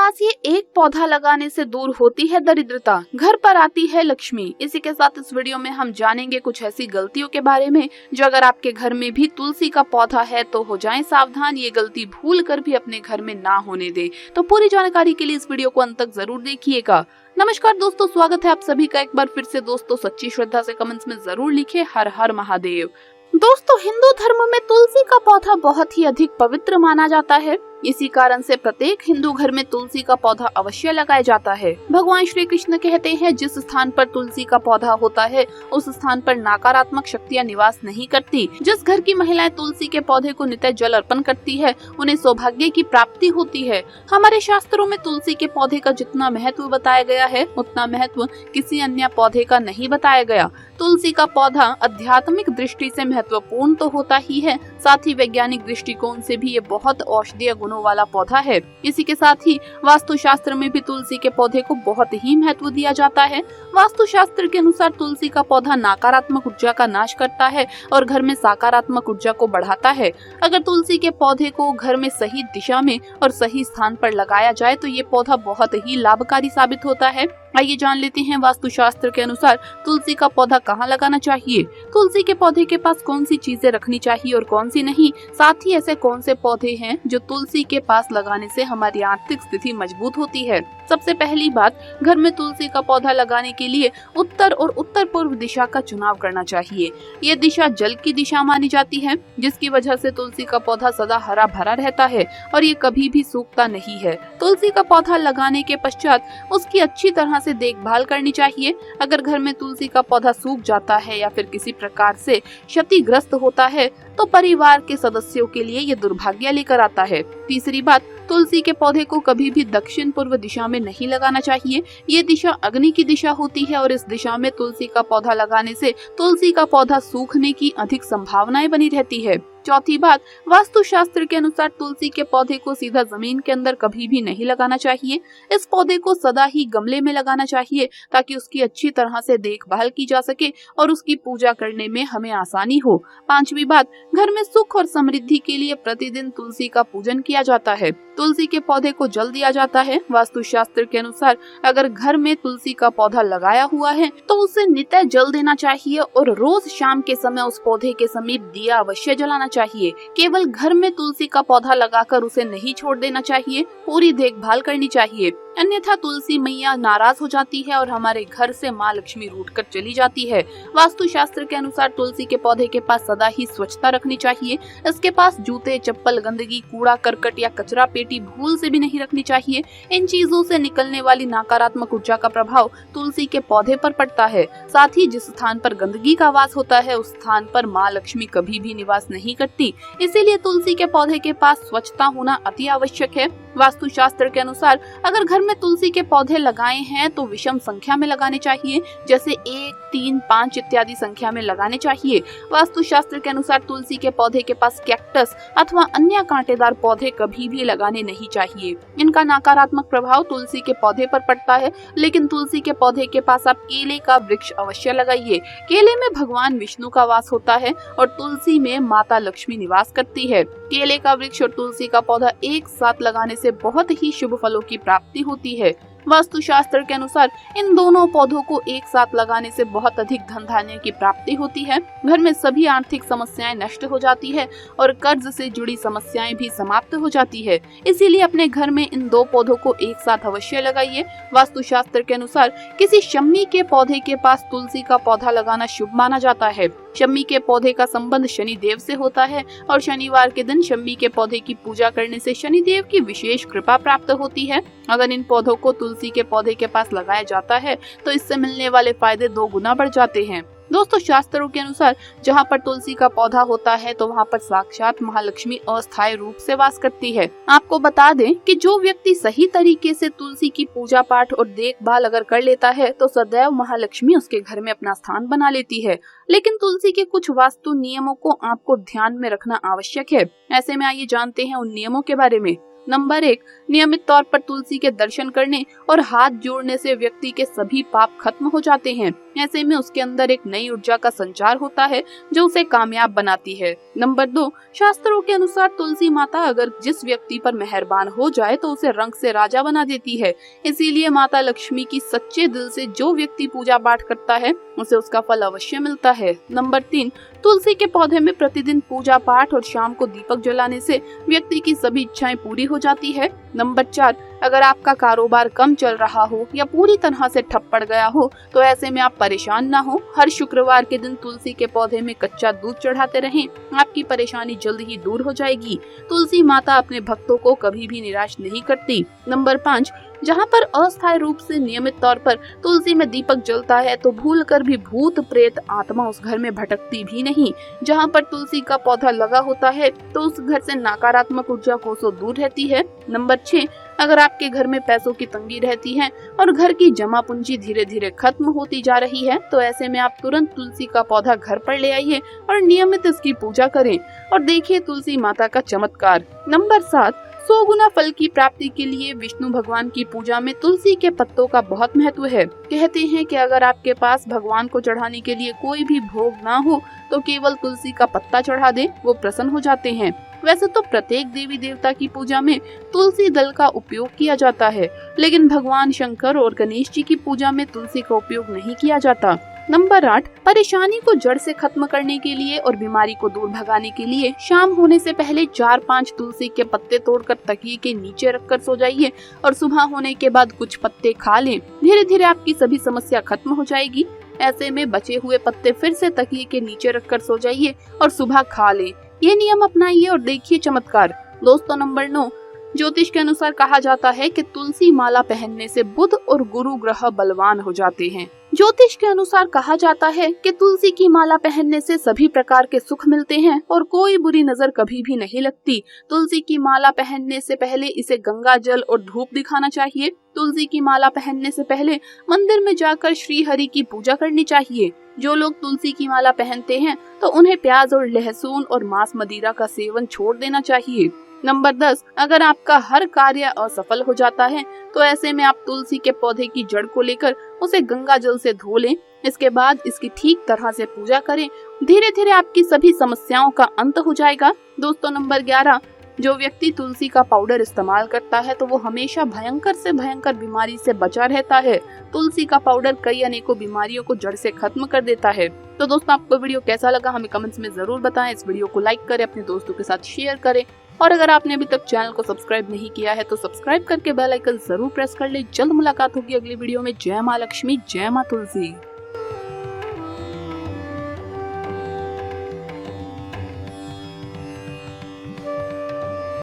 पास ये एक पौधा लगाने से दूर होती है दरिद्रता, घर पर आती है लक्ष्मी। इसी के साथ इस वीडियो में हम जानेंगे कुछ ऐसी गलतियों के बारे में जो अगर आपके घर में भी तुलसी का पौधा है तो हो जाएं सावधान, ये गलती भूल कर भी अपने घर में ना होने दें। तो पूरी जानकारी के लिए इस वीडियो को अंत तक जरूर देखिएगा। नमस्कार दोस्तों, स्वागत है आप सभी का एक बार फिर से। दोस्तों सच्ची श्रद्धा से कमेंट्स में जरूर लिखे हर हर महादेव। दोस्तों हिंदू धर्म में तुलसी का पौधा बहुत ही अधिक पवित्र माना जाता है। इसी कारण से प्रत्येक हिंदू घर में तुलसी का पौधा अवश्य लगाया जाता है। भगवान श्री कृष्ण कहते हैं जिस स्थान पर तुलसी का पौधा होता है उस स्थान पर नकारात्मक शक्तियां निवास नहीं करती। जिस घर की महिलाएं तुलसी के पौधे को नित्य जल अर्पण करती है उन्हें सौभाग्य की प्राप्ति होती है। हमारे शास्त्रों में तुलसी के पौधे का जितना महत्व बताया गया है उतना महत्व किसी अन्य पौधे का नहीं बताया गया। तुलसी का पौधा आध्यात्मिक दृष्टि से महत्वपूर्ण तो होता ही है, साथ ही वैज्ञानिक दृष्टिकोण से भी ये बहुत औषधीय गुणों वाला पौधा है। इसी के साथ ही वास्तुशास्त्र में भी तुलसी के पौधे को बहुत ही महत्व दिया जाता है। वास्तुशास्त्र के अनुसार तुलसी का पौधा नकारात्मक ऊर्जा का नाश करता है और घर में सकारात्मक ऊर्जा को बढ़ाता है। अगर तुलसी के पौधे को घर में सही दिशा में और सही स्थान पर लगाया जाए तो ये पौधा बहुत ही लाभकारी साबित होता है। आइए जान लेते हैं वास्तुशास्त्र के अनुसार तुलसी का पौधा कहाँ लगाना चाहिए, तुलसी के पौधे के पास कौन सी चीजें रखनी चाहिए और कौन सी नहीं, साथ ही ऐसे कौन से पौधे हैं जो तुलसी के पास लगाने से हमारी आर्थिक स्थिति मजबूत होती है। सबसे पहली बात, घर में तुलसी का पौधा लगाने के लिए उत्तर और उत्तर पूर्व दिशा का चुनाव करना चाहिए। ये दिशा जल की दिशा मानी जाती है, जिसकी वजह से तुलसी का पौधा सदा हरा भरा रहता है और ये कभी भी सूखता नहीं है। तुलसी का पौधा लगाने के पश्चात उसकी अच्छी तरह से देखभाल करनी चाहिए। अगर घर में तुलसी का पौधा सूख जाता है या फिर किसी प्रकार से क्षतिग्रस्त होता है तो परिवार के सदस्यों के लिए ये दुर्भाग्य लेकर आता है। तीसरी बात, तुलसी के पौधे को कभी भी दक्षिण पूर्व दिशा में नहीं लगाना चाहिए। ये दिशा अग्नि की दिशा होती है और इस दिशा में तुलसी का पौधा लगाने से तुलसी का पौधा सूखने की अधिक संभावनाएं बनी रहती है। चौथी बात, वास्तुशास्त्र के अनुसार तुलसी के पौधे को सीधा जमीन के अंदर कभी भी नहीं लगाना चाहिए। इस पौधे को सदा ही गमले में लगाना चाहिए ताकि उसकी अच्छी तरह से देखभाल की जा सके और उसकी पूजा करने में हमें आसानी हो। पांचवी बात, घर में सुख और समृद्धि के लिए प्रतिदिन तुलसी का पूजन किया जाता है। तुलसी के पौधे को जल दिया जाता है। वास्तुशास्त्र के अनुसार अगर घर में तुलसी का पौधा लगाया हुआ है तो उसे नित्य जल देना चाहिए और रोज शाम के समय उस पौधे के समीप दिया अवश्य जलाना चाहिए। केवल घर में तुलसी का पौधा लगाकर उसे नहीं छोड़ देना चाहिए, पूरी देखभाल करनी चाहिए, अन्यथा तुलसी मैया नाराज हो जाती है और हमारे घर से माँ लक्ष्मी रूठकर चली जाती है। वास्तुशास्त्र के अनुसार तुलसी के पौधे के पास सदा ही स्वच्छता रखनी चाहिए। इसके पास जूते, चप्पल, गंदगी, कूड़ा करकट या कचरा पेटी भूल से भी नहीं रखनी चाहिए। इन चीजों से निकलने वाली नकारात्मक ऊर्जा का प्रभाव तुलसी के पौधे पर पड़ता है। साथ ही जिस स्थान पर गंदगी का वास होता है उस स्थान पर माँ लक्ष्मी कभी भी निवास नहीं करती। इसीलिए तुलसी के पौधे के पास स्वच्छता होना अति आवश्यक है। वास्तुशास्त्र के अनुसार अगर घर में तुलसी के पौधे लगाए हैं तो विषम संख्या में लगाने चाहिए, जैसे 1, 3, 5 इत्यादि संख्या में लगाने चाहिए। वास्तुशास्त्र के अनुसार तुलसी के पौधे के पास कैक्टस अथवा अन्य कांटेदार पौधे कभी भी लगाने नहीं चाहिए। इनका नकारात्मक प्रभाव तुलसी के पौधे पर पड़ता है, लेकिन तुलसी के पौधे के पास आप केले का वृक्ष अवश्य लगाइए। केले में भगवान विष्णु का वास होता है और तुलसी में माता लक्ष्मी निवास करती है। केले का वृक्ष और तुलसी का पौधा एक साथ लगाने से बहुत ही शुभ फलों की प्राप्ति होती है। वास्तुशास्त्र के अनुसार इन दोनों पौधों को एक साथ लगाने से बहुत अधिक धन धान्य की प्राप्ति होती है। घर में सभी आर्थिक समस्याएं नष्ट हो जाती है और कर्ज से जुड़ी समस्याएं भी समाप्त हो जाती है। इसीलिए अपने घर में इन दो पौधों को एक साथ अवश्य लगाइए। वास्तुशास्त्र के अनुसार किसी शम्मी के पौधे के पास तुलसी का पौधा लगाना शुभ माना जाता है। शम्मी के पौधे का संबंध शनि देव से होता है और शनिवार के दिन शम्मी के पौधे की पूजा करने से शनि देव की विशेष कृपा प्राप्त होती है। अगर इन पौधों को तुलसी के पौधे के पास लगाया जाता है तो इससे मिलने वाले फायदे 2 गुना बढ़ जाते हैं। दोस्तों शास्त्रों के अनुसार जहाँ पर तुलसी का पौधा होता है तो वहाँ पर साक्षात महालक्ष्मी अस्थायी रूप से वास करती है। आपको बता दें कि जो व्यक्ति सही तरीके से तुलसी की पूजा पाठ और देखभाल अगर कर लेता है तो सदैव महालक्ष्मी उसके घर में अपना स्थान बना लेती है। लेकिन तुलसी के कुछ वास्तु नियमों को आपको ध्यान में रखना आवश्यक है। ऐसे में आइए जानते हैं उन नियमों के बारे में। नंबर 1, नियमित तौर पर तुलसी के दर्शन करने और हाथ जोड़ने से व्यक्ति के सभी पाप खत्म हो जाते हैं। ऐसे में उसके अंदर एक नई ऊर्जा का संचार होता है जो उसे कामयाब बनाती है। नंबर 2, शास्त्रों के अनुसार तुलसी माता अगर जिस व्यक्ति पर मेहरबान हो जाए तो उसे रंग से राजा बना देती है। इसीलिए माता लक्ष्मी की सच्चे दिल से जो व्यक्ति पूजा पाठ करता है उसे उसका फल अवश्य मिलता है। नंबर 3, तुलसी के पौधे में प्रतिदिन पूजा पाठ और शाम को दीपक जलाने से व्यक्ति की सभी इच्छाएं पूरी हो जाती है। नंबर 4, अगर आपका कारोबार कम चल रहा हो या पूरी तरह से ठप पड़ गया हो तो ऐसे में आप परेशान ना हो। हर शुक्रवार के दिन तुलसी के पौधे में कच्चा दूध चढ़ाते रहें, आपकी परेशानी जल्द ही दूर हो जाएगी। तुलसी माता अपने भक्तों को कभी भी निराश नहीं करती। नंबर 5, जहाँ पर अस्थायी रूप से नियमित तौर पर तुलसी में दीपक जलता है तो भूलकर भी भूत प्रेत आत्मा उस घर में भटकती भी नहीं। जहाँ पर तुलसी का पौधा लगा होता है तो उस घर से नकारात्मक ऊर्जा कोसों दूर रहती है। नंबर 6, अगर आपके घर में पैसों की तंगी रहती है और घर की जमा पूंजी धीरे धीरे खत्म होती जा रही है तो ऐसे में आप तुरंत तुलसी का पौधा घर पर ले आइए और नियमित इसकी पूजा करें और देखिए तुलसी माता का चमत्कार। नंबर 7, 100 गुना फल की प्राप्ति के लिए विष्णु भगवान की पूजा में तुलसी के पत्तों का बहुत महत्व है। कहते हैं कि अगर आपके पास भगवान को चढ़ाने के लिए कोई भी भोग ना हो तो केवल तुलसी का पत्ता चढ़ा दें, वो प्रसन्न हो जाते हैं। वैसे तो प्रत्येक देवी देवता की पूजा में तुलसी दल का उपयोग किया जाता है, लेकिन भगवान शंकर और गणेश जी की पूजा में तुलसी का उपयोग नहीं किया जाता। नंबर 8, परेशानी को जड़ से खत्म करने के लिए और बीमारी को दूर भगाने के लिए शाम होने से पहले 4-5 तुलसी के पत्ते तोड़कर तकिए के नीचे रखकर सो जाइए और सुबह होने के बाद कुछ पत्ते खा लें। धीरे धीरे आपकी सभी समस्या खत्म हो जाएगी। ऐसे में बचे हुए पत्ते फिर से तकिए के नीचे रखकर सो जाइए और सुबह खा लें। ये नियम अपनाइए और देखिए चमत्कार। दोस्तों, नंबर 9, ज्योतिष के अनुसार कहा जाता है कि तुलसी माला पहनने से बुध और गुरु ग्रह बलवान हो जाते हैं। ज्योतिष के अनुसार कहा जाता है कि तुलसी की माला पहनने से सभी प्रकार के सुख मिलते हैं और कोई बुरी नजर कभी भी नहीं लगती। तुलसी की माला पहनने से पहले इसे गंगा जल और धूप दिखाना चाहिए। तुलसी की माला पहनने से पहले मंदिर में जाकर श्री हरि की पूजा करनी चाहिए। जो लोग तुलसी की माला पहनते हैं तो उन्हें प्याज और लहसुन और मांस मदिरा का सेवन छोड़ देना चाहिए। नंबर 10, अगर आपका हर कार्य असफल हो जाता है तो ऐसे में आप तुलसी के पौधे की जड़ को लेकर उसे गंगा जल से धो लें। इसके बाद इसकी ठीक तरह से पूजा करें। धीरे धीरे आपकी सभी समस्याओं का अंत हो जाएगा। दोस्तों, नंबर 11, जो व्यक्ति तुलसी का पाउडर इस्तेमाल करता है तो वो हमेशा भयंकर से भयंकर बीमारी से बचा रहता है। तुलसी का पाउडर कई अनेकों बीमारियों को जड़ से खत्म कर देता है। तो दोस्तों, आपको वीडियो कैसा लगा हमें कमेंट्स में जरूर बताएं। इस वीडियो को लाइक करें, अपने दोस्तों के साथ शेयर करें और अगर आपने अभी तक चैनल को सब्सक्राइब नहीं किया है तो सब्सक्राइब करके बेल आइकन जरूर प्रेस कर ले। जल्द मुलाकात होगी अगली वीडियो में। जय माँ लक्ष्मी, जय माँ तुलसी।